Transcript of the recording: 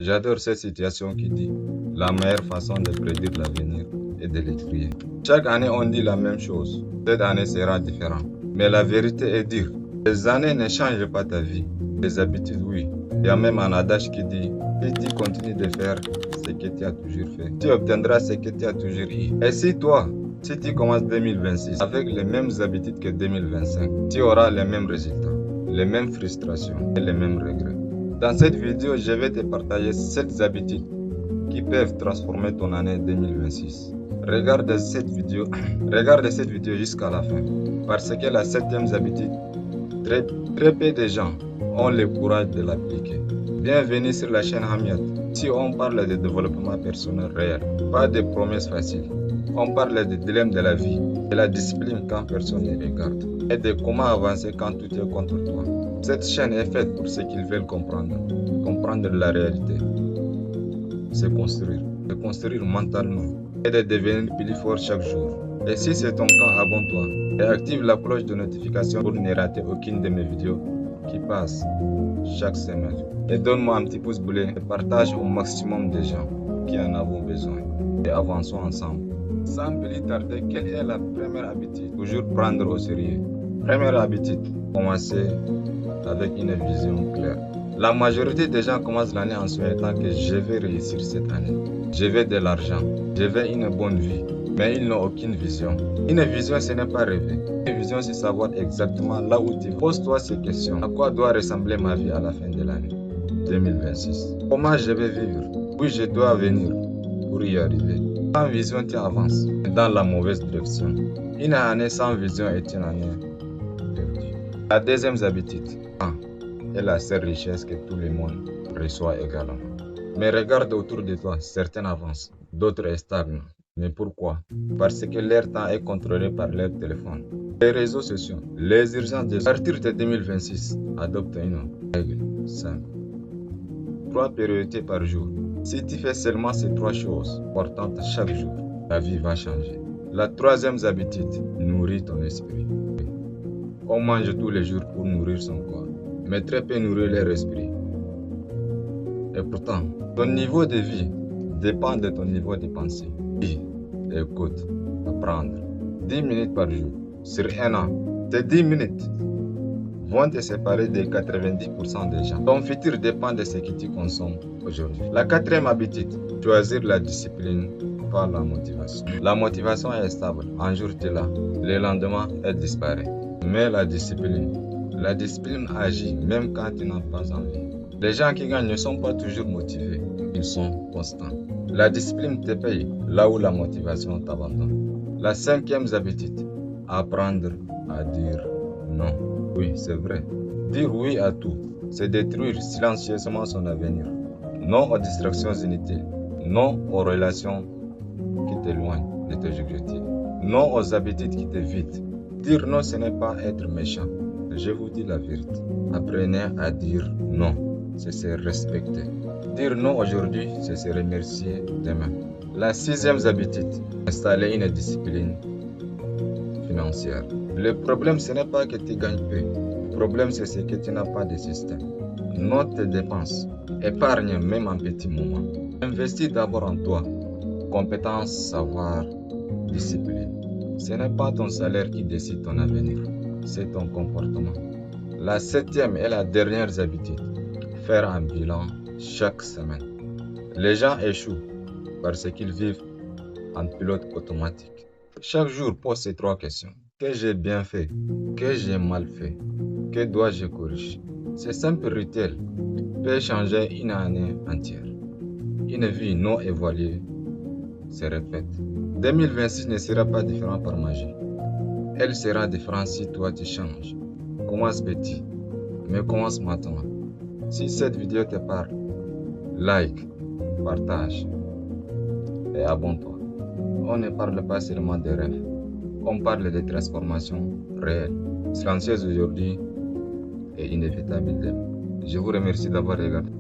J'adore cette situation qui dit la meilleure façon de prédire l'avenir est de l'écrire. Chaque année, on dit la même chose. Cette année sera différente. Mais la vérité est dire, les années ne changent pas ta vie. Les habitudes, oui. Il y a même un adage qui dit, si tu continues de faire ce que tu as toujours fait, tu obtiendras ce que tu as toujours eu. Et si toi, si tu commences 2026 avec les mêmes habitudes que 2025, tu auras les mêmes résultats, les mêmes frustrations et les mêmes regrets. Dans cette vidéo, je vais te partager 7 habitudes qui peuvent transformer ton année 2026. Regarde cette vidéo jusqu'à la fin, parce que la 7e habitude, très peu de gens ont le courage de l'appliquer. Bienvenue sur la chaîne Hamiat. Si on parle de développement personnel réel, pas de promesses faciles. On parle des dilemmes de la vie, de la discipline quand personne ne regarde, et de comment avancer quand tout est contre toi. Cette chaîne est faite pour ceux qui veulent comprendre la réalité. C'est construire mentalement et de devenir plus fort chaque jour. Et si c'est ton cas, abonne-toi et active la cloche de notification pour ne rater aucune de mes vidéos qui passent chaque semaine. Et donne-moi un petit pouce bleu et partage au maximum de gens qui en ont besoin. Et avançons ensemble. Sans plus tarder, quelle est la première habitude? Toujours prendre au sérieux. Première habitude, commencer avec une vision claire. La majorité des gens commencent l'année en souhaitant que je vais réussir cette année. Je veux de l'argent, je veux une bonne vie, mais ils n'ont aucune vision. Une vision, ce n'est pas rêver. Une vision, c'est savoir exactement là où tu vas. Pose-toi ces questions. À quoi doit ressembler ma vie à la fin de l'année 2026? Comment je vais vivre? Où je dois venir pour y arriver? Sans vision, tu avances dans la mauvaise direction. Une année sans vision est une année perdue. La deuxième habitude est la seule richesse que tout le monde reçoit également. Mais regarde autour de toi, certains avancent, d'autres stagnent. Mais pourquoi? Parce que leur temps est contrôlé par leur téléphone. Les réseaux sociaux, les urgences de... À partir de 2026, adopte une règle simple. 3 priorités par jour. Si tu fais seulement ces 3 choses importantes chaque jour, ta vie va changer. La 3e habitude, nourrit ton esprit. On mange tous les jours pour nourrir son corps, mais très peu nourrir leur esprit. Et pourtant, ton niveau de vie dépend de ton niveau de pensée. Écoute, apprendre 10 minutes par jour sur un an. Ces 10 minutes vont te séparer de 90% des gens. Ton futur dépend de ce que tu consommes aujourd'hui. La 4e habitude, choisir la discipline par la motivation. La motivation est stable. Un jour tu es là, le lendemain elle disparaît. Mais la discipline agit même quand tu n'as pas envie. Les gens qui gagnent ne sont pas toujours motivés, ils sont constants. La discipline te paye là où la motivation t'abandonne. La 5e habitude, apprendre à dire non. Oui, c'est vrai. Dire oui à tout, c'est détruire silencieusement son avenir. Non aux distractions inutiles. Non aux relations qui t'éloignent de tes objectifs. Non aux habitudes qui te vident. Dire non, ce n'est pas être méchant. Je vous dis la vérité. Apprenez à dire non. C'est se respecter. Dire non aujourd'hui, c'est se remercier demain. La 6e habitude, installer une discipline financière. Le problème, ce n'est pas que tu gagnes peu. Le problème, c'est ce que tu n'as pas de système. Note tes dépenses. Épargne même en petits moments. Investis d'abord en toi. Compétence, savoir, discipline. Ce n'est pas ton salaire qui décide ton avenir. C'est ton comportement. La 7e et la dernière habitude. Faire un bilan chaque semaine. Les gens échouent parce qu'ils vivent en pilote automatique. Chaque jour, pose ces 3 questions. Que j'ai bien fait? Que j'ai mal fait? Que dois-je corriger? Ce simple rituel peut changer une année entière. Une vie non évaluée se répète. 2026 ne sera pas différent par magie. Elle sera différente si toi tu changes. Commence petit, mais commence maintenant. Si cette vidéo te parle, like, partage et abonne-toi. On ne parle pas seulement de rêves, on parle de transformations réelles, silencieuses aujourd'hui et inévitables demain. Je vous remercie d'avoir regardé.